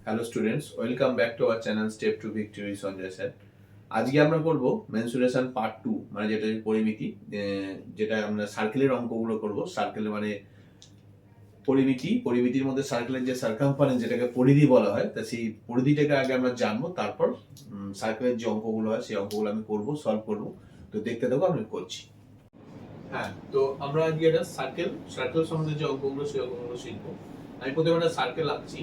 Hello students, welcome back to our channel step to victory Sanjay sir. আজকে আমরা করব mensuration part 2, মানে যেটা পরিমিতি, যেটা আমরা সার্কেলের অঙ্কগুলো করব। সার্কেল মানে পরিমিতির মধ্যে সার্কেলের যে সার্কামফারেন্স, যেটাকে পরিধি বলা হয়, তা সেই পরিধিটাকে আগে আমরা জানবো, তারপর সার্কেলের যে অঙ্কগুলো হয় সেই অঙ্কগুলো আমি করব, সলভ করব। তো দেখতে থাকো, আমি করছি। হ্যাঁ, তো আমরা আজকে এটা সার্কেল সম্বন্ধে যে অঙ্কগুলো সেই অঙ্কগুলো শিখবো। আমি প্রথমে একটা সার্কেল আঁকছি।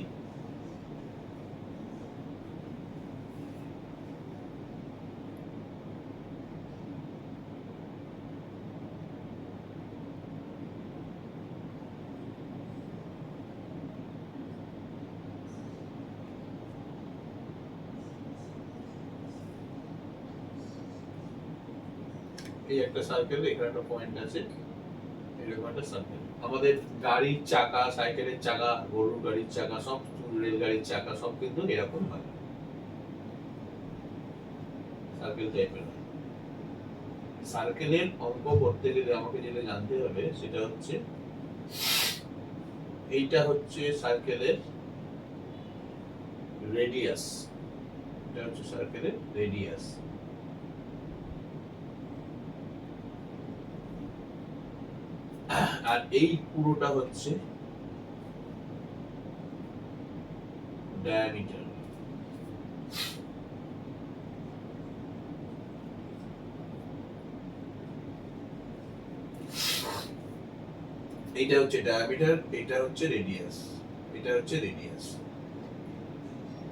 এই একটা সার্কেল, এখানে একটা পয়েন্ট আছে, এরকম একটা সার্কেল। আমাদের গাড়ির চাকা, সাইকেলের চাকা, গরুর গাড়ির চাকা, সব রেলগাড়ির চাকা সব কিন্তু এরকম হয়, সার্কেল টাইপের হয়। সার্কেলের অঙ্ক করতে গেলে আমাকে যেটা জানতে হবে সেটা হচ্ছে, এইটা হচ্ছে সার্কেলের রেডিয়াস। এটা হচ্ছে সার্কেলের রেডিয়াস। আর এই পুরোটা হচ্ছে ডায়ামিটার। এইটা হচ্ছে ডায়ামিটার, এটা হচ্ছে রেডিয়াস, এটা হচ্ছে রেডিয়াস।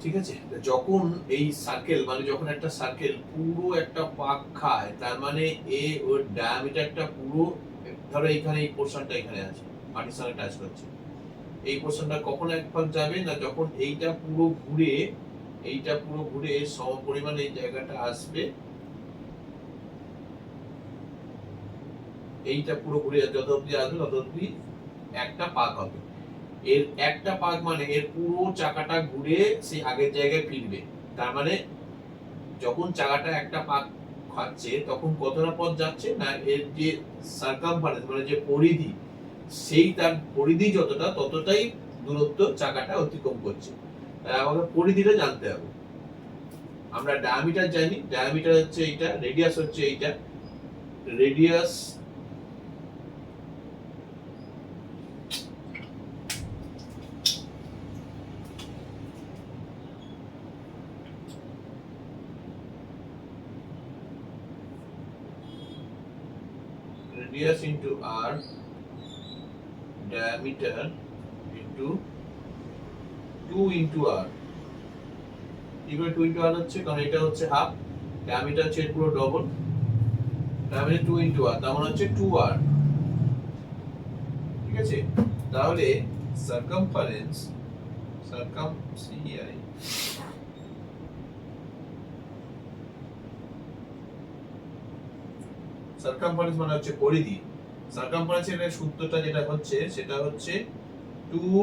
ঠিক আছে, যখন এই সার্কেল মানে যখন একটা সার্কেল পুরো একটা পাক খায়, তার মানে ওর ডায়ামিটারটা পুরো, ধরো এখানে এই পোরশনটা এখানে আছে, মাটির সঙ্গে টাচ করছে, এই পোরশনটা কখন এক ভাগ যাবে না, যখন এইটা পুরো ঘুরে সম পরিমাণে এই জায়গাটা আসবে, এইটা পুরো ঘুরে যত অব্দি আসবে তত অব্দি একটা পাক হবে। এর একটা পাক মানে এর পুরো চাকাটা ঘুরে সেই আগের জায়গায় ফিরবে। তার মানে যখন চাকাটা একটা পাক খাচ্ছে তখন কতটা পথ যাচ্ছে না, এর যে সার্কামফারেন্স মানে যে পরিধি, সেই তার পরিধি যতটা ততটাই দূরত্ব চাকাটা অতিক্রম করছে। তাই আমাকে পরিধিটা জানতে হবে। আমরা ডায়ামিটার জানি, ডায়ামিটার হচ্ছে এইটা, রেডিয়াস হচ্ছে এইটা। রেডিয়াস রেডিয়াস ইনটু আর, diameter into 2 into r, equal 2 into r হচ্ছে, কারণ এটা হচ্ছে হাফ, diameter হচ্ছে পুরো ডবল, diameter 2 into r, তার মানে হচ্ছে 2r। ঠিক আছে, তাহলে সার্কামফারেন্স, CI, সার্কামফারেন্স মানে হচ্ছে পরিধি। সার্কামফারেন্সের সূত্রটা যেটা হচ্ছে সেটা হচ্ছে 2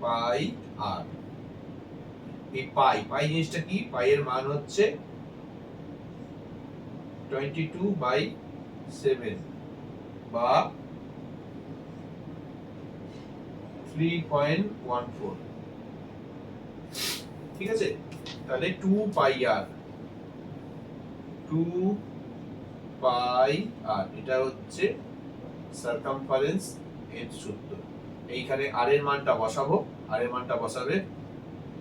পাই r। এই পাই জিনিসটা কি? পাই এর মান হচ্ছে 22/7 বা 3.14। ঠিক আছে, তাহলে 2 পাই r, 2 পাই r, এটা হচ্ছে সার্কামফারেন্স এর সূত্র। এইখানে r এর মানটা বসাবো, r এর মানটা বসাবে,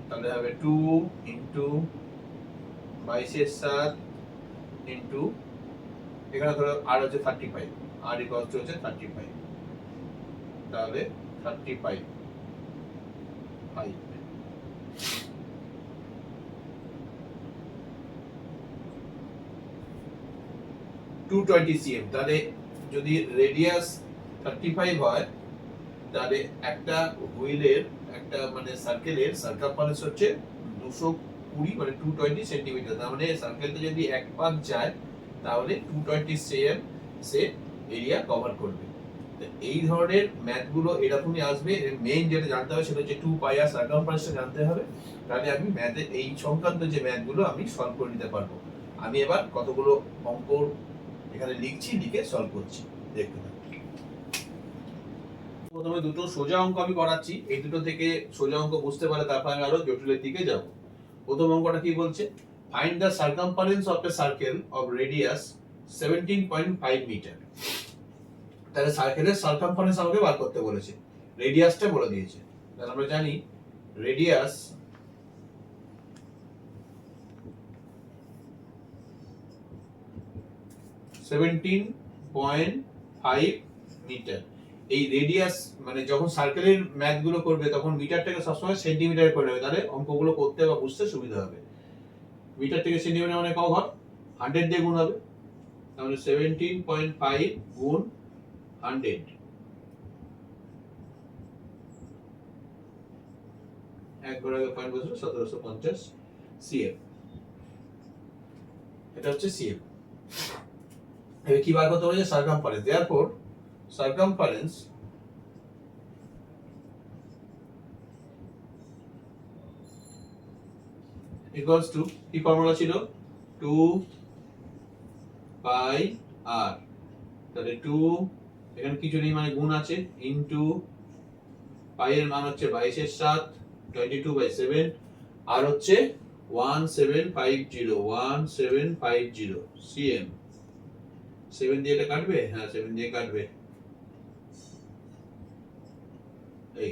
তাহলে হবে 2 ইনটু 22/7 ইনটু, এখানে ধরো r হচ্ছে 35, r ইকুয়ালস টু হচ্ছে 35, তাহলে 35 5 220 cm। তাহলে যদি রেডিয়াস 35 হয়, তাহলে একটা হুইলের, একটা মানে সার্কেলের সার্কামফারেন্স হচ্ছে 220 মানে 220 সেন্টিমিটার। তার মানে সার্কেলটা যদি এক পাক যায় তাহলে 220 cm সে এরিয়া কভার করবে। এই ধরনের ম্যাথগুলো এরকমই আসবে। মেইন যেটা জানতে হবে সেটা হচ্ছে 2 পাই আর সার্কামফারেন্সটা জানতে হবে, তাহলে আমি ম্যাথে এই সংক্রান্ত যে ম্যাথগুলো আমি সলভ করে নিতে পারবো। আমি এবার কতগুলো অঙ্ক এখানে লিখছি, লিখে সলভ করছি, দেখতে থাকুন। প্রথমে দুটো সোজা অঙ্ক আমি করাচ্ছি, এই দুটো থেকে সোজা অঙ্ক বুঝতে পারে তারপর আমি আরো জটিলের দিকে যাব। প্রথম অঙ্কটা কি বলছে, find the circumference of a circle of radius 17.5 metre. তাহলে সার্কেলের সার্কামফারেন্স আমাকে বার করতে বলেছে, রেডিয়াসটা বলে দিয়েছে। তাহলে আমরা জানি radius seventeen point five metre. এই রেডিয়াস মানে যখন সার্কেলের ম্যাথ গুলো করবে তখন মিটারটাকে সবসময় সেন্টিমিটারে করে নেবে, তাহলে অঙ্কগুলো করতে বা বুঝতে সুবিধা হবে। মিটার থেকে সেন্টিমিটার মানে কত হয়, 100 দিয়ে গুণ হবে, তাহলে 17.5 গুণ 100, এক করে পয়েন্ট বসলো 1750 সিএম। এটা হচ্ছে সিএম। এবার কি বার করতে হবে, circumference. Therefore circumference equals to, কি ফর্মুলা ছিল, 2 পাই আর, তাহলে 2 এখানে কিছু নেই মানে গুণ আছে, ইনটু পাই এর মান হচ্ছে 22 এর 7, 22/7, আর হচ্ছে 1750 সিএম। 7 দিয়ে এটা কাটবে, হ্যাঁ 7 দিয়ে কাটবে, এই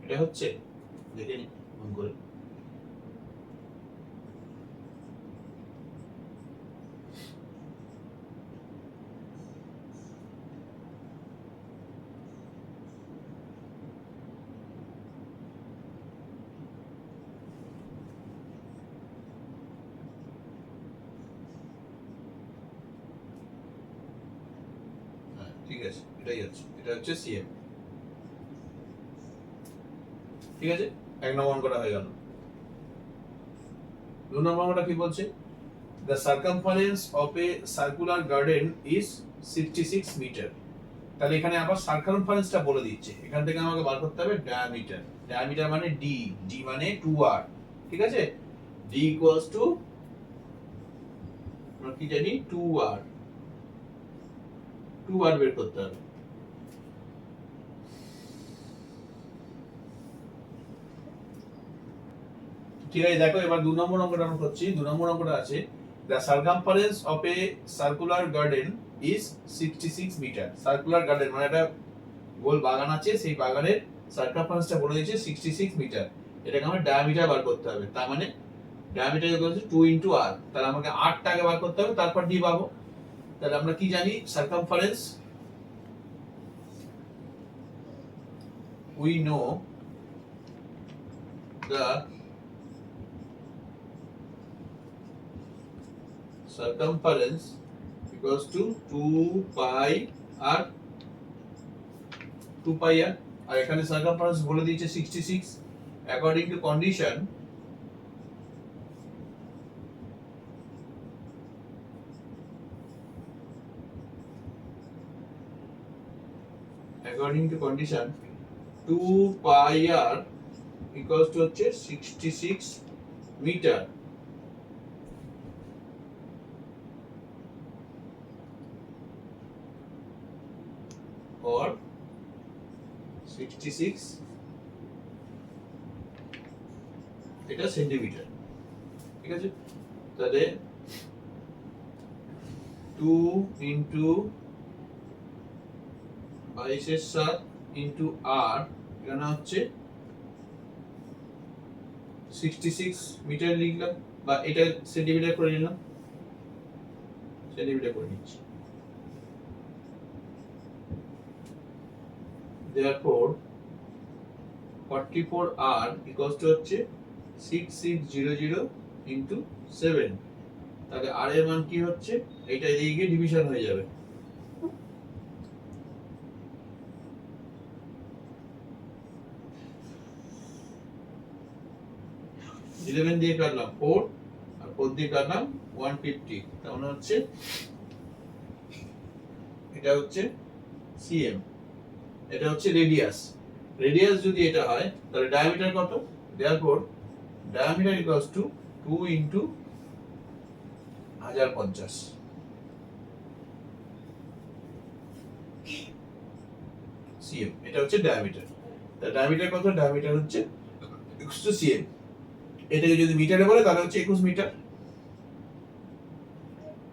এটা হচ্ছে, দেখে নি মন করে। ঠিক আছে, এটাই হচ্ছে, এটা হচ্ছে সিএম। ঠিক আছে, এক নম্বর অঙ্কটা হয়ে গেল। দু নম্বর অঙ্কটা কি বলছে, the circumference of a circular garden is 66 metre. তাহলে এখানে আবার সার্কামফারেন্সটা বলে দিচ্ছে, এখান থেকে আমাকে বার করতে হবে ডায়ামিটার। ডায়ামিটার মানে ডি, ডি মানে 2r। ঠিক আছে, ডি ইকুয়ালস টু আমরা কি জানি 2r, 2r বের করতে হবে। ঠিক আছে, দেখো এবার দু নম্বর অঙ্কটা আমরা করছি। দু নম্বর অঙ্কটা আছে, the circumference of a circular garden is 66 metre. Circular garden মানে একটা গোল বাগান আছে, সেই বাগানের সার্কামফারেন্সটা বলে দিয়েছে 66 মিটার। এটাকে আমার ডায়ামিটার বার করতে হবে, তার মানে diameter equal to 2 into r। তাহলে আমাকে r টাকে বার করতে হবে, তারপর d পাবো। তাহলে আমরা কি জানি, circumference, we know the circumference equals to 2 pi r, 2 pi r। আর এখানে সার্কামফারেন্স বলে দিয়েছে 66, according to condition according to condition 2 pi r equals to হচ্ছে 66 মিটার, or 66 এটা সেন্টিমিটার। ঠিক আছে, তাহলে 2 ইনটু 22/7 ইনটু r, এখানে হচ্ছে 66 মিটার লিখলাম, বা এটা সেন্টিমিটার করে নিলাম, সেন্টিমিটার করে নিচ্ছি। therefore 44r equals to হচ্ছে 6600 into 7। তাহলে r এর মান কি হচ্ছে, এটা এদিকে গিয়ে ডিভিশন হয়ে যাবে, 11 দিয়ে কাটলাম 4 আর 4 দিয়ে কাটলাম 150, তার মানে হচ্ছে এটা হচ্ছে সিএম, এটা হচ্ছে রেডিয়াস। রেডিয়াস যদি এটা হয় তাহলে ডায়ামিটার কত? Therefore diameter equals to 2 into 1050 CM, এটা হচ্ছে ডায়ামিটার। তার ডায়ামিটার কত? ডায়ামিটার হচ্ছে সিএম। এটাকে যদি মিটারে বলে তাহলে হচ্ছে 21 মিটার।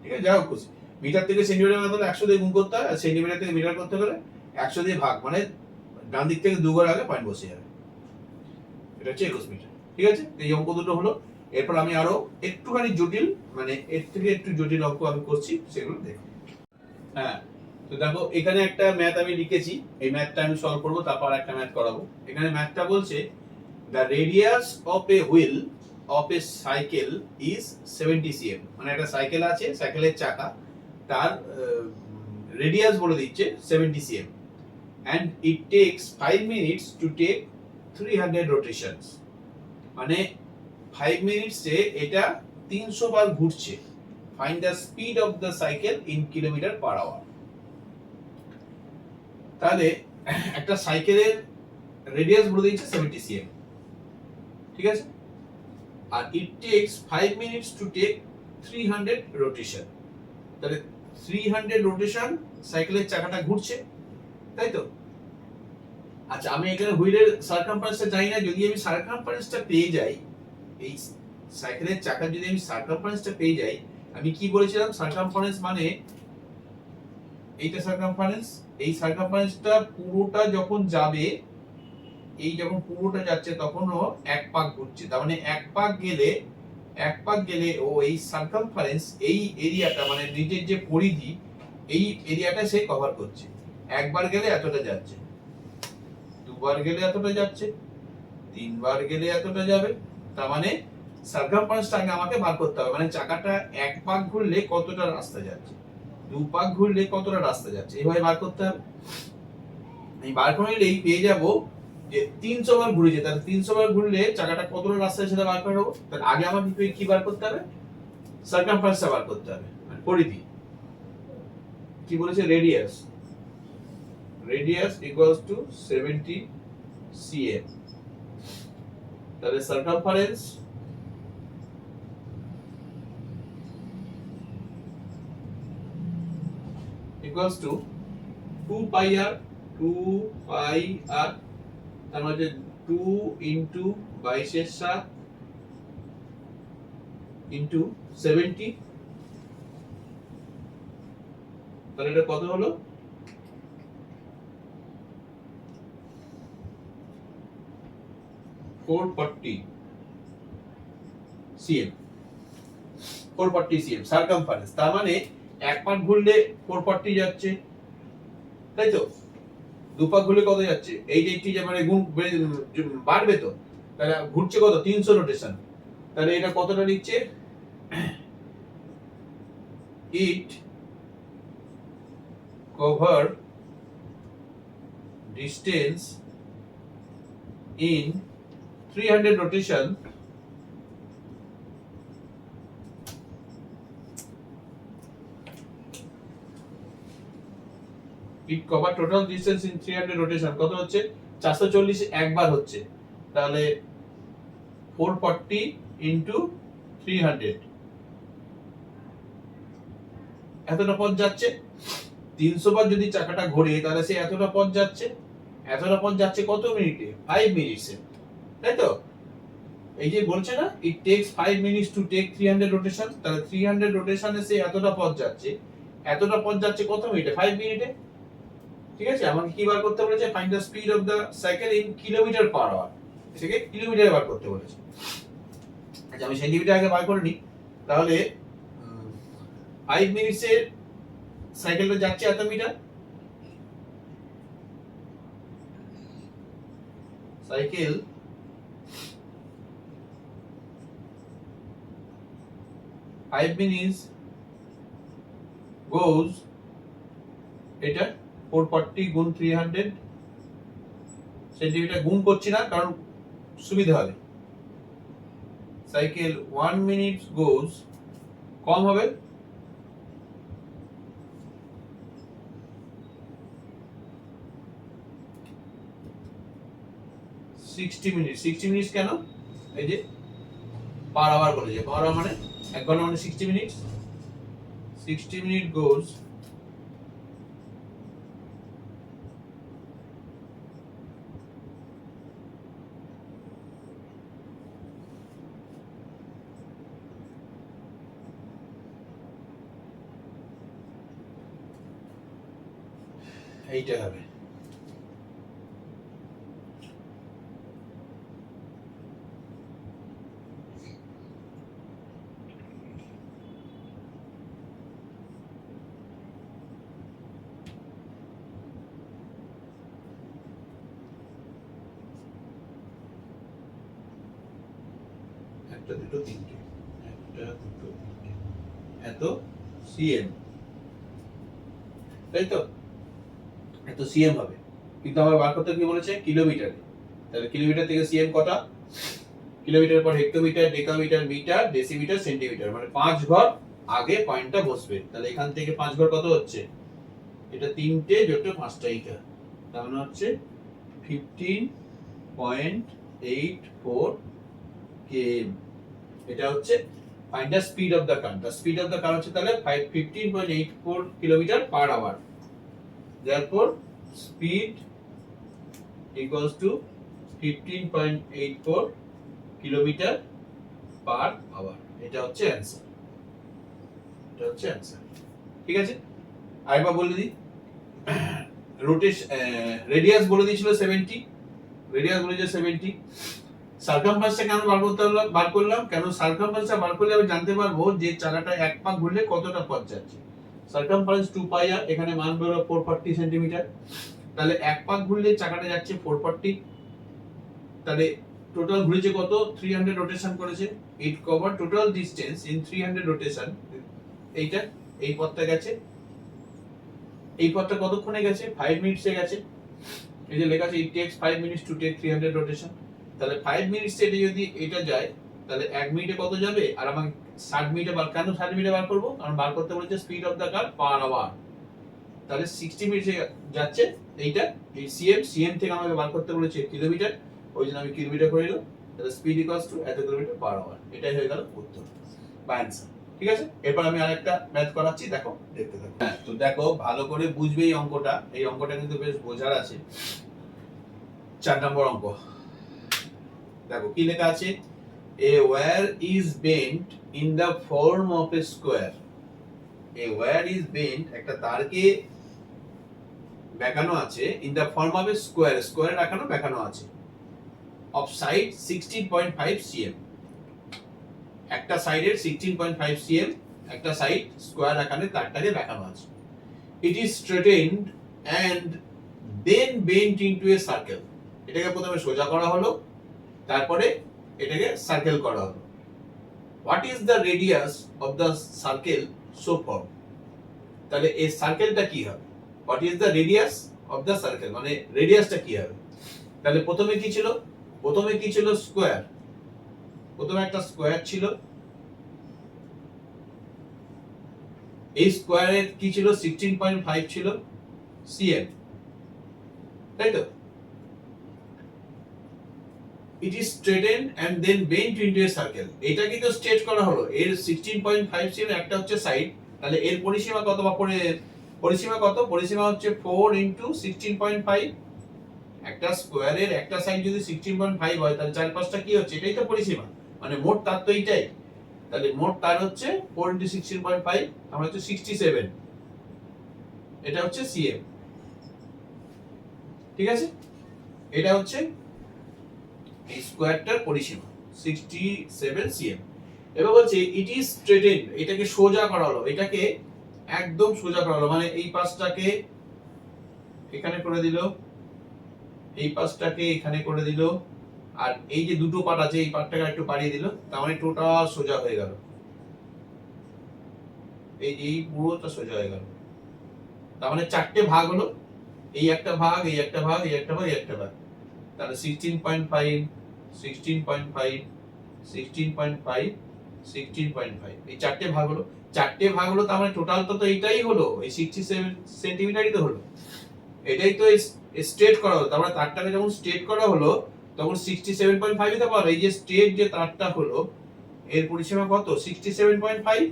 ঠিক আছে, যাও খুশি। মিটার থেকে সেন্টিমিটার মানে 100 দিয়ে গুণ করতে হয়, আর সেন্টিমিটার থেকে মিটার করতে গেলে 100 দিয়ে ভাগ, মানে ডান দিক থেকে 2 ঘর আগে পয়েন্ট বসে যাবে। এটা হচ্ছে 21 মিটার। ঠিক আছে, এই অঙ্ক দুটো হলো। এরপর আমি আরো একটুখানি জটিল, মানে এর থেকে একটু জটিল অঙ্ক আমি করছি, সেগুলো দেখো। হ্যাঁ, তো দেখো এখানে একটা ম্যাথ আমি লিখেছি, এই ম্যাথটা আমি সলভ করব, তারপর একটা ম্যাথ করাবো। এখানে ম্যাথটা বলছে the radius of a wheel of a cycle is 70 cm, মানে একটা সাইকেল আছে, সাইকেলের চাকা, তার রেডিয়াস বলে দিচ্ছে 70 cm and it takes 5 minutes to take 300 rotations, মানে 5 মিনিটসে এটা 300 বার ঘুরছে। find the speed of the cycle in kilometer per hour। তাহলে একটা সাইকেলের রেডিয়াস বলে দিচ্ছে 70 cm, ঠিক আছে, আর it takes 5 minutes to take 300 rotation, তাহলে 300 রোটেশন সাইকেলের চাকাটা ঘুরছে, তাই তো? আচ্ছা, আমি এখানে হুইলের সারকামফারেন্সটা জানি না, যদি আমি সারকামফারেন্সটা পেয়ে যাই, এই সাইকেলের চাকার যদি আমি সারকামফারেন্সটা পেয়ে যাই, আমি কি বলেছিলাম? সারকামফারেন্স মানে এইটা সারকামফারেন্স, এই সারকামফারেন্সটা পুরোটা যখন যাবে, এই যখন পুরোটা যাচ্ছে তখন ও এক পাক ঘুরছে, তার মানে এক পাক গেলে ও এই সারকামফারেন্স, এই এরিয়াটা মানে নিজের যে পরিধি, এই এরিয়াটা সে কভার করছে। একবার গেলে এতটা যাচ্ছে, দুবার গেলে এতটা যাচ্ছে, তিনবার গেলে এতটা যাবে, তার মানে সারকামফারেন্সটা আগে আমাকে বার করতে হবে, মানে চাকাটা এক পাক ঘুরলে কতটা রাস্তা যাচ্ছে, দু পাক ঘুরলে কতটা রাস্তা যাচ্ছে, এইভাবে বার করতে হবে। এই বার করে নিলেই পেয়ে যাবো যে 300 বার ঘুরেছে, তাহলে 300 বার ঘুরলে চাকাটা কতটা রাস্তা সেটা বার করে নেবো। তাহলে আগে আমাকে কি বার করতে হবে? সারকামফারেন্সটা বার করতে হবে, মানে পরিধি। কি বলেছে? Radius, radius equals to 70 cm, তাহলে circumference equals to 2 pi r, 2 pi r, তার মানে 2 ইনটু 22/7 ইনটু 70, তাহলে এটা কত হলো? 440 cm, 440 cm সারকামফারেন্স। তার মানে এক পাক ঘুরলে 440 যাচ্ছে, তাই তো? দু পাক ঘুরলে কত যাচ্ছে? এই যে একটি মানে গুণ বাড়বে তো, তাহলে ঘুরছে কত? 300 রোটেশন, তাহলে এটা কতটা লিখছে? It cover distance in 300 rotation it cover total distance in 300 rotation, কত হচ্ছে? 440 একবার হচ্ছে, তাহলে 440 into 300, এতটা পথ যাচ্ছে। 300 বার যদি চাকাটা ঘোরে তাহলে সে এতটা পথ যাচ্ছে, এতটা পথ যাচ্ছে কত মিনিটে? 5 মিনিটসে, তাই তো? এই যে বলছে না, it takes 5 minutes to take 300 rotation, তাহলে 300 রোটেশনে সে এতটা পথ যাচ্ছে, এতটা পথ যাচ্ছে কত মিনিটে? 5 মিনিটে। ঠিক আছে, আমাকে কি বার করতে বলেছে? Find the speed of the cycle in kilometre per hour, এটাকে কিলোমিটারে বার করতে বলেছে। আচ্ছা, আমি সেন্টিমিটার আগে বার করে নিই, তাহলে 5 মিনিটসে সাইকেলটা যাচ্ছে এত মিটার, সাইকেল 5 minutes goes, এটা 440 গুণ 300 সেন্টিমিটার, গুণ করছি না কারণ সুবিধা হবে, সাইকেল 1 মিনিট গোজ কম হবে 60 মিনিট কেন এই যে পার আওয়ার বলেছে পার আওয়ার মানে 1 ঘন্টা মানে 60 মিনিট 60 মিনিট গোজ এইটা হবে একটা দুটো তিনটে একটা দুটো তিনটে এত সিএম তাই তো এত সিএম হবে কিন্তু আমার বার করতে কি বলেছে কিলোমিটারে তাহলে কিলোমিটার থেকে সিএম কটা কিলোমিটার পর hectometre decametre metre decimetre centimetre মানে 5 ঘর আগে পয়েন্টটা বসবে তাহলে এখান থেকে 5 ঘর কত হচ্ছে এটা তিনটে যোগটা পাঁচটা এইটা তার মানে হচ্ছে 15.84 km এটা হচ্ছে find the speed of the current the speed of the current হচ্ছে তাহলে 15.84 kilometre per hour therefore speed equals to 15.84 kilometre per hour এটা হচ্ছে অ্যানসার ঠিক আছে আরেকবার বলে দিই রোটেশন রেডিয়াস বলে দিয়েছিল 70 রেডিয়াস বলেছে 70 সার্কামফারেন্সটা কেন বার করলাম কেন সার্কামফারেন্সটা বার করলে আমি জানতে পারবো যে চাকাটা এক পাক ঘুরলে কতটা পথ যাচ্ছে সার্কামফারেন্স 2 পাই আর এখানে মান বেরো 440 সেন্টিমিটার তাহলে এক পাক ঘুরলে চাকাটা যাচ্ছে 440 তাহলে টোটাল ঘুরেছে কত 300 রোটেশন করেছে it cover total distance in 300 rotation এইটা এই পথটা গেছে এই পথটা কতক্ষণে গেছে 5 মিনিটসে গেছে এই যে লেখা আছে it takes 5 minutes to take 300 rotation তাহলে 5 মিনিটসে যদি এটা যায় তাহলে 1 মিনিটে কত যাবে আর আমাকে 60 মিনিটে কেন 60 মিনিটে বার করব কারণ বার করতে বলেছে speed of the car per hour তাহলে 60 মিনিটে যাচ্ছে এইটা এই সিএম থেকে আমাকে বার করতে বলেছে কিলোমিটার ওই জন্য আমি কিলোমিটার করে নিলাম তাহলে স্পিড ইকুয়ালস টু এত কিলোমিটার পার আওয়ার এটাই হয়ে গেল উত্তর বা অ্যানসার ঠিক আছে এরপর আমি আরেকটা ম্যাথ করাচ্ছি দেখো দেখতে থাকো হ্যাঁ তো দেখো ভালো করে বুঝবে এই অঙ্কটা কিন্তু বেশ বোঝার আছে 4 নম্বর অঙ্ক দেখো কি লেখা আছে a wire is bent in the form of a square a wire is bent একটা তারকে বেঁকানো আছে in the form of a square বেঁকানো আছে of side 16.5 cm একটা সাইডের 16.5 cm একটা সাইড স্কয়ার আকারে তারটাকে বেঁকানো আছে it is straightened and then bent into a circle এটাকে প্রথমে সোজা করা হলো তারপরে এটাকে সার্কেল করা হলো what is the radius of the circle so formed তাহলে এই সার্কেলটা কি হবে what is the radius of the circle মানে রেডিয়াসটা কি হবে তাহলে প্রথমে কি ছিল স্কয়ার প্রথমে একটা স্কয়ার ছিল এই স্কয়ারের কি ছিল 16.5 ছিল cm তাই তো it is straightened and then bent into a circle এটা কি তো স্ট্রেট করা হলো এর 16.5 cm একটা হচ্ছে সাইড তাহলে এর পরিসীমা কত বা পরিসীমা হচ্ছে 4 into 16.5 একটা স্কয়ারের একটা সাইড যদি 16.5 হয় তাহলে চারপাশটা কি হচ্ছে এটাই তো পরিসীমা মানে মোট তার তো এইটাই তাহলে মোট তার হচ্ছে 4 into 16.5 আমরা হচ্ছে 67 এটা হচ্ছে cm ঠিক আছে এটা হচ্ছে এই স্কয়ারটার পরিসীমা 67 cm এবার বলছে ইট ইজ স্ট্রেটেড এটাকে সোজা করা হলো এটাকে একদম সোজা করা হলো মানে এই পাশটাকে এখানে করে দিল এই পাশটাকে এখানে করে দিল আর এই যে দুটো পার্ট আছে এই পার্টটাকে একটু বাড়িয়ে দিল তার মানে টোটাল সোজা হয়ে গেল এই পুরোটা সোজা হয়ে গেল তার মানে চারটে ভাগ হলো এই একটা ভাগ এই একটা ভাগ এই একটা ভাগ এই একটা ভাগ তাহলে 16.5 16.5 16.5 16.5 এই চারটে ভাগ হলো, তার মানে টোটাল তো এইটাই হলো, এই 67 সেন্টিমিটারই তো হলো, এটাই তো স্ট্রেট করা হলো। তার মানে তারটাকে যখন স্ট্রেট করা হলো তখন 67.5 তে পারো, এই যে স্ট্রেট যে তারটা হলো এর পরিসীমা কত? 67.5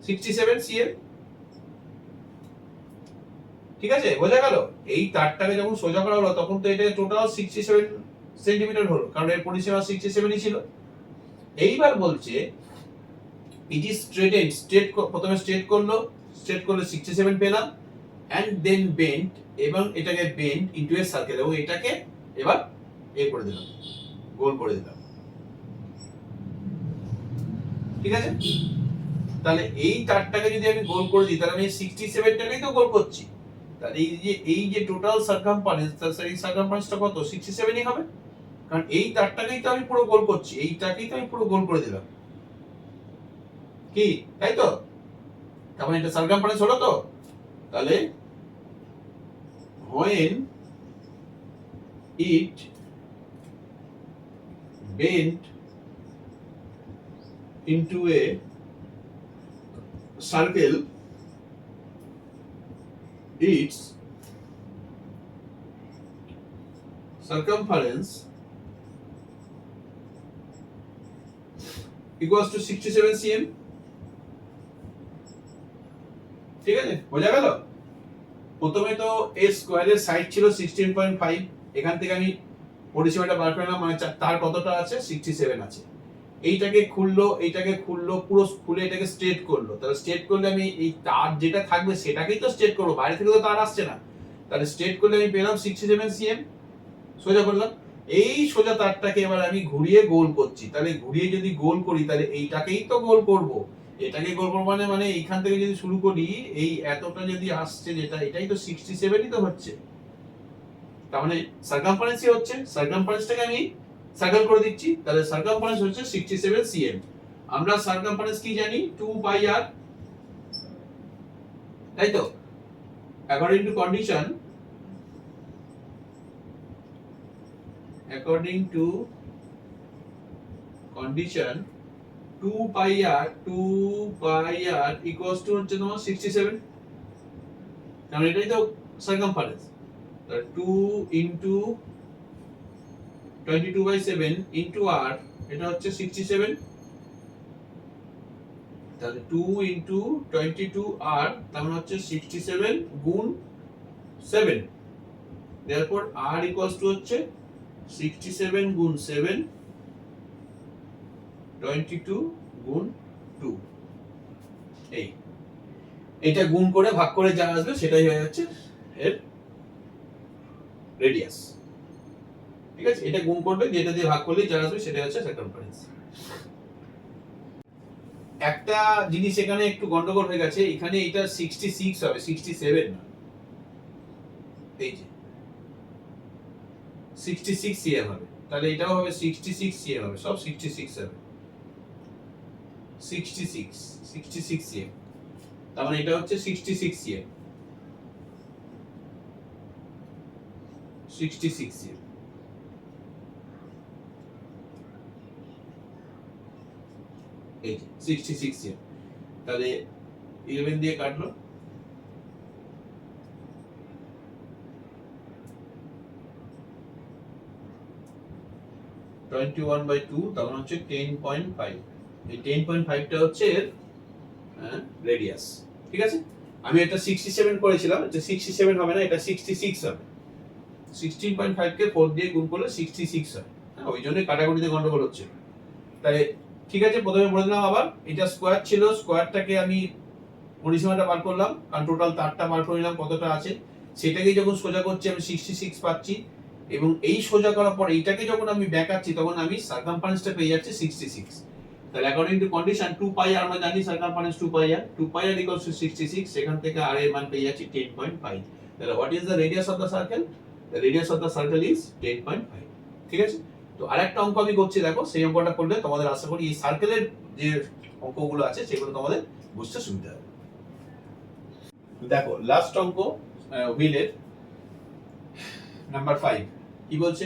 67 সিএম। ঠিক আছে, বোঝা গেল? এই তারটাকে যখন সোজা করা হলো তখন তো এটা টোটাল 67 সেন্টিমিটার হলো, কারণ এর পরিসীমা 67ই ছিল। এইবার বলছে ইট ইজ স্ট্রেটেড, প্রথমে স্ট্রেট করলো 67 পেলাম, এন্ড দেন বেন্ট, এবং এটাকে বেন্ট ইনটু এ সার্কেল, এবং এটাকে এবার করে দিলাম, গোল করে দিলাম। ঠিক আছে, তাহলে এই তারটাকে যদি আমি গোল করে দিই তাহলে আমি 67টাকেই তো গোল করছি, তাহলে এই যে টোটাল সারকামফারেন্স, সেই সারকামফারেন্সটা কত? 67ই হবে, কারণ এই তারটাকেই তো আমি পুরো গোল করছি, এইটাকেই তো আমি পুরো গোল করে দিলাম, কি তাই তো? তার মানে এটা সারকামফারেন্স হলো তো। তাহলে when it bent into a circle, its circumference equals to 67 cm। ঠিক আছে, বোঝা গেল? প্রথমে তো এ স্কয়ারের সাইড ছিল 16.5, এখান থেকে আমি পরিসীমাটা বার করলাম, মানে তার কতটা আছে? 67 আছে। এইটাকে খুললো পুরো খুলে এটাকে স্ট্রেট করলো, তাহলে স্ট্রেট করলে আমি এই তার যেটা থাকবে সেটাকেই তো স্ট্রেট করবো, বাইরে থেকে তো তার আসছে না, তাহলে স্ট্রেট করলে আমি পেলাম 67 সিএম। সোজা করলাম, এই সোজা তারটাকে এবার আমি ঘুরিয়ে গোল করছি, তাহলে ঘুরিয়ে যদি গোল করি তাহলে এইটাকেই তো গোল করব, এটাকে গোল করব মানে এইখান থেকে যদি শুরু করি এই এতটা যদি আসছে যেটা, এটাই তো 67ই তো হচ্ছে, তার মানে সারকামফারেন্সই হচ্ছে, সারকামফারেন্সটাকে আমি সার্কেল করে দিচ্ছি, তাহলে সারকামফারেন্স হচ্ছে 67 সিএম। আমরা সারকামফারেন্স কি জানি? 2 পাই আর, তাই তো? According to condition, according to condition 2 pi r equals to হচ্ছে তোমার 67, কারণ এটাই তো সারকামফারেন্স। তাহলে 2 into 22/7 into r, এটা হচ্ছে 67, তাহলে 2 into 22r, তার মানে হচ্ছে 67 গুণ 7, therefore r equals to হচ্ছে 67 গুণ 7, 22 গুণ 2, এটা গুণ করে ভাগ করে যা আসবে সেটাই হয়ে যাচ্ছে এর রেডিয়াস। ঠিক আছে, এটা গুণ করবে, যেটা দিয়ে ভাগ করলে যা আসবে সেটাই হচ্ছে সারকামফারেন্স। একটা জিনিস এখানে একটু গন্ডগোল হয়ে গেছে, এখানে এটা 66 হবে, 67 না, এই যে 66 সিএম হবে, তাহলে এটাও হবে 66 সিএম হবে, সব 66 হবে, 66 সিএম, তার মানে এটা হচ্ছে 66 সিএম, 66 সিএম। এই যে 66 সিএম, তাহলে 11 দিয়ে কাটলো, 21/2, তার মানে হচ্ছে 10.5, এই 10.5টা হচ্ছে এর রেডিয়াস। ঠিক আছে, আমি এটা 67 করেছিলাম, এটা 67 হবে না, এটা 66 হবে, 16.5 কে 4 দিয়ে গুণ করলে 66 হয়, ওই জন্য কাটাকুটিতে গন্ডগোল হচ্ছে। তাই ঠিক আছে, প্রথমে বলে দিলাম আবার, এটা স্কয়ার ছিল, স্কয়ারটাকে আমি পরিসীমাটা বার করলাম, কারণ টোটাল তারটা বার করে নিলাম কতটা আছে, সেটাকে যখন সোজা করছি আমি 66 পাচ্ছি, এবং এই সোজা করার পর এইটাকে যখন আমি ব্যাকাচ্ছি তখন আমি সারকামফারেন্সটা পেয়ে যাচ্ছি 66। তাহলে according to condition 2 pi r, আমরা জানি circumference 2 pi r, 2 pi r equals to 66, সেখান থেকে r এর মান পেয়ে যাচ্ছি 10.5। তাহলে what is the radius of the circle? The radius of the circle is 10.5। ঠিক আছে, তো আরেকটা অঙ্ক আমি করছি, দেখো সেই অঙ্কটা করলে তোমাদের আশা করি এই সার্কেলের যে অঙ্কগুলো আছে সেগুলো তোমাদের বুঝতে সুবিধা হবে। দেখো লাস্ট অঙ্ক হুইলের নাম্বার 5 কি বলছে?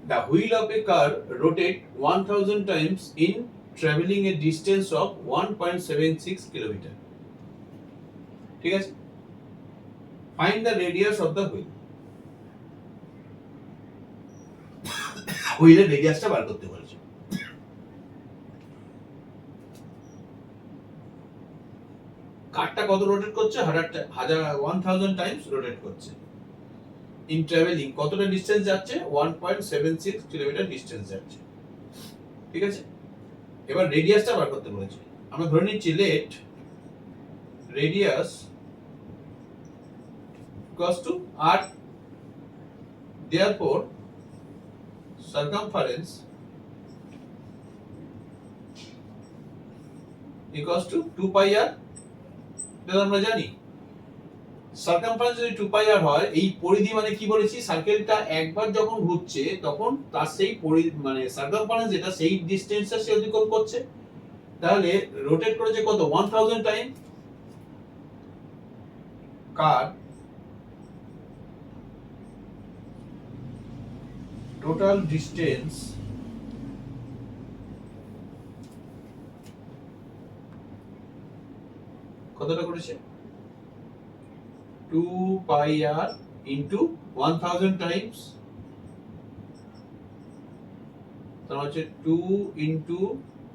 The wheel of a car rotate 1000 times in traveling a distance of 1.76 kilometer. ঠিক আছে? Find the radius of the wheel. হুইলের রেডিয়াসটা বার করতে বলেছে। কারটা কত রোটেট করছে? 1000 টাইমস রোটেট করছে। ইন ট্রাভেলিং কতটা ডিসটেন্স যাচ্ছে? 1.76 কিলোমিটার ডিসটেন্স যাচ্ছে। ঠিক আছে? এবার রেডিয়াসটা বার করতে বলেছে। আমরা ধরে নিচ্ছি let radius equals to r, therefore circumference equals to 2 pi r। এটা আমরা জানি সার্কামফারেন্স যদি 2 pi r হয়, এই পরিধি মানে কি বলেছি, সার্কেলটা একবার যখন ঘুরছে তখন তার সেই পরিধি মানে সার্কামফারেন্স যেটা সেই ডিসটেন্সটা সে অতিক্রম করছে। তাহলে রোটেট করেছে কত? 1000 টাইম। কার টোটাল ডিসটেন্স কতটা করেছে? 2 pi r into 1000 টাইমস, তার হচ্ছে 2 into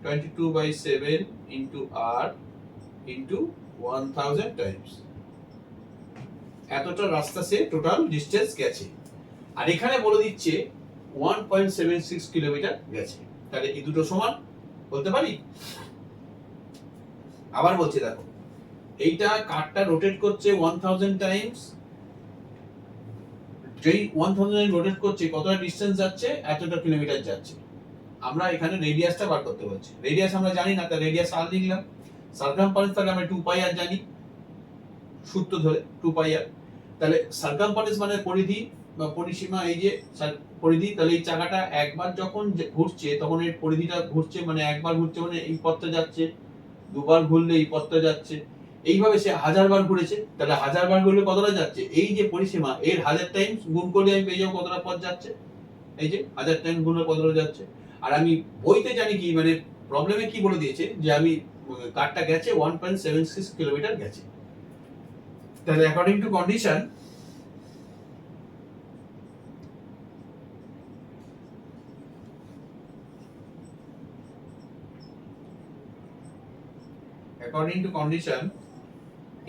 22/7 into r into 1000 Times. এতটা রাস্তা সে টোটাল ডিসটেন্স গেছে। আর এখানে বলে দিচ্ছে 1.76 কিলোমিটার গেছে। তাহলে এই দুটো সমান বলতে পারি? আবার বলছি দেখো, এইটা কারটা রোটেট করছে 1000 টাইমস, যেই 1000 টাইম রোটেট করছে কতটা ডিসটেন্স যাচ্ছে? এতটা কিলোমিটার যাচ্ছে। আমরা এখানে রেডিয়াসটা বার করতে বলছি। রেডিয়াস আমরা জানি না, তাই রেডিয়াস আর লিখলাম। সার্কামফারেন্স তাহলে আমরা 2 পাই আর জানি, সূত্র ধরে 2 পাই আর। তাহলে সার্কামফারেন্স মানে পরিধি বা পরিসীমা, এই যে পরিধি। তাহলে এই চাকাটা একবার যখন ঘুরছে তখন এর পরিধিটা ঘুরছে, মানে একবার ঘুরছে মানে এই পথটা যাচ্ছে, দুবার ঘুরলে এই পথটা যাচ্ছে। এইভাবে সে 1000 বার ঘুরেছে, তাহলে 1000 বার ঘুরলে কতটা যাচ্ছে? এই যে পরিসীমা এর 1000 টাইমস গুণ করলে আমি পেয়ে যাবো কতটা পথ যাচ্ছে। এই যে 1000 টাইমস গুণে কতটা যাচ্ছে। আর আমি বইতে জানি কি, মানে প্রবলেমে কি বলে দিয়েছে যে আমি কারটা গেছে 1.76 কিলোমিটার গেছে। তাহলে অ্যাকর্ডিং টু কন্ডিশন,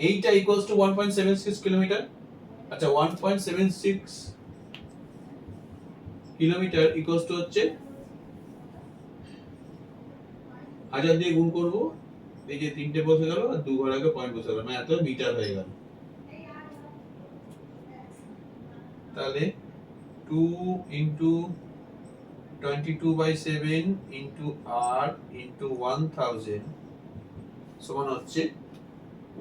এইটা ইকুয়ালস টু 1.76 কিলোমিটার। আচ্ছা 1.76 কিলোমিটার ইকুয়ালস টু হচ্ছে 1000 দিয়ে গুণ করব, এই যে 3টে বসে গেল আর 2 ঘর আগে পয়েন্ট বসে গেল, মানে এত মিটার হয়ে গেল। তাহলে 2 into 22/7 into r into 1000 সমান হচ্ছে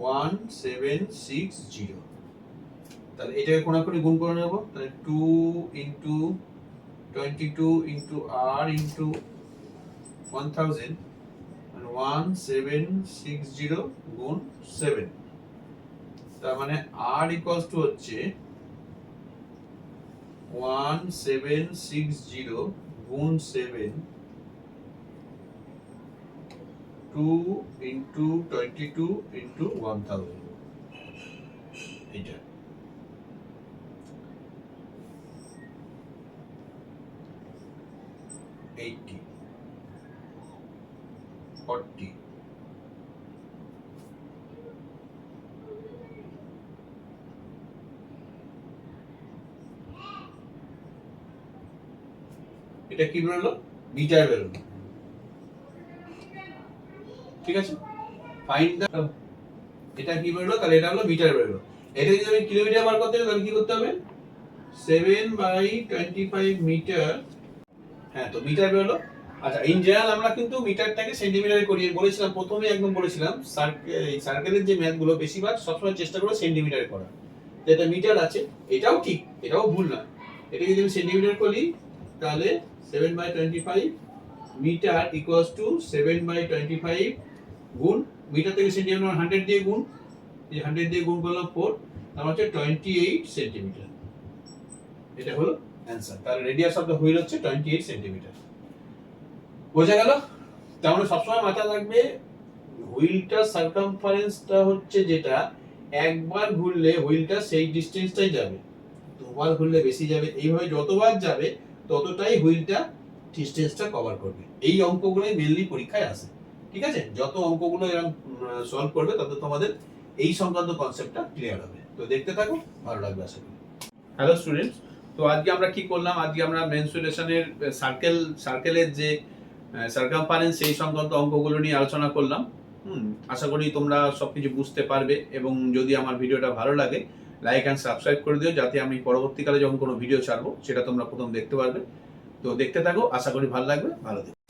1760। তাহলে এটাকে কোণাকুণি গুণ করে নেব। তাহলে 2 into 22 into r into 1000 মানে 1760 গুণ 7। তার মানে r ইকুয়ালস টু হচ্ছে 1760 গুণ 7, 2 into 22 into 1000। এটা 80 40 এটা কি বেরোলো? মিটার বেরোলো। ঠিক আছে, ফাইন্ড দা, এটা কি বেরোলো? তাহলে এটা হলো মিটার বেরোলো। এটা যদি আমি কিলোমিটার বার করতে হবে তাহলে কি করতে হবে? 7/25 মিটার। হ্যাঁ, তো মিটার বেরোলো। আচ্ছা, ইন জেনারেল আমরা কিন্তু মিটারটাকে সেন্টিমিটারে করি। বলেছিলাম প্রথমে একদম বলেছিলাম সার্কেলের যে ম্যাথ গুলো বেশিরভাগ সবসময় চেষ্টা করো সেন্টিমিটারে করার। যেটা মিটার আছে এটাও ঠিক, এটাও ভুল না। এটা যদি আমি সেন্টিমিটার করি তাহলে 7/25 মিটার ইকুয়ালস টু 7/25 গুণ, মিটার থেকে সেন্টিমিটার 100 দিয়ে গুণ, এই 100 দিয়ে গুণ করলাম 4, তার হচ্ছে 28 সেন্টিমিটার। এটা হলো অ্যান্সার। তাহলে রেডিয়াস অফ দ্য হুইল হচ্ছে 28 সেন্টিমিটার। বোঝা গেল? তার মানে সবসময় মাথায় রাখবে হুইলটার সার্কামফারেন্সটা হচ্ছে যেটা একবার ঘুরলে হুইলটা সেই ডিসটেন্সটাই যাবে, দুবার ঘুরলে বেশি যাবে, এইভাবে যতবার যাবে ততটাই হুইলটা ডিসটেন্সটা কভার করবে। এই অঙ্কগুলোই মেইনলি পরীক্ষায় আসে। ঠিক আছে, যত অঙ্কগুলো এরকম সলভ করবে তত তোমাদের এই সংক্রান্ত কনসেপ্টটা ক্লিয়ার হবে। তো দেখতে থাকো, ভালো লাগবে আশা করি। হ্যালো স্টুডেন্টস, তো আজকে আমরা কি করলাম, আজকে আমরা মেনসুরেশনের সার্কেলের যে সার্কামফারেন্স সেই সংক্রান্ত অঙ্কগুলো নিয়ে আলোচনা করলাম। আশা করি তোমরা সবকিছু বুঝতে পারবে, এবং যদি আমার ভিডিওটা ভালো লাগে লাইক অ্যান্ড সাবস্ক্রাইব করে দিও, যাতে আমি পরবর্তীকালে যখন কোনো ভিডিও ছাড়বো সেটা তোমরা প্রথম দেখতে পারবে। তো দেখতে থাকো, আশা করি ভালো লাগবে, ভালো থেকো।